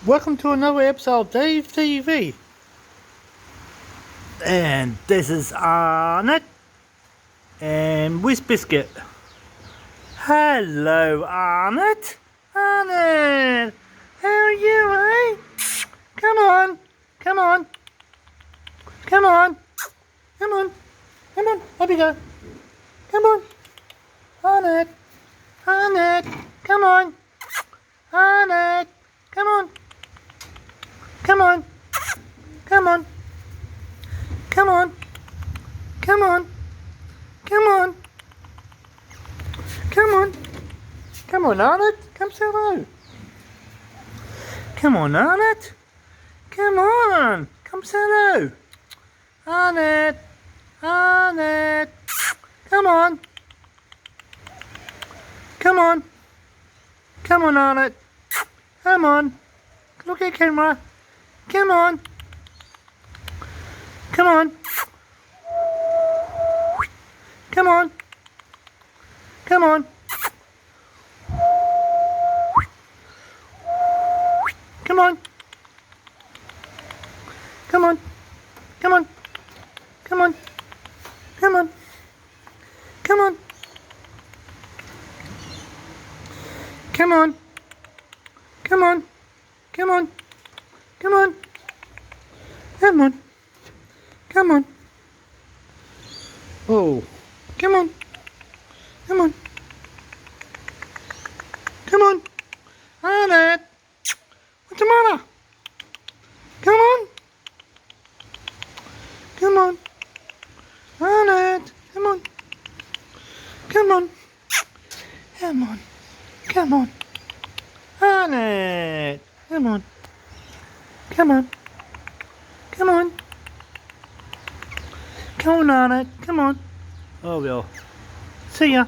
Welcome to another episode of Dave TV. And this is Arnott and Whiz Biscuit. Hello, Arnott. Arnott, how are you, eh? Come on, come on, come on, come on, come on, up you go. Come on, Arnott, Arnott, come on, Arnott, come on. Come on, come on, come on, come on, come on, come on, come on, Arnott, come say hello. Come on, Arnott, come on, come say hello. Arnott, Arnott, come on, come on, come on, Arnott, come on, look at camera. Come on. Come on. Come on. Come on. Come on. Come on. Come on. Come on. Come on. Come on. Come on. Come on. Come on. Come on. Come on. Come on. Oh. Come on. Come on. Come on. Arnott. What's the matter? Come on. Come on. Arnott. Come on. Come on. Come on. Come on. Arnott. Come on. Come on. Come on. Come on, Arnott. Come on. Oh, well. See ya.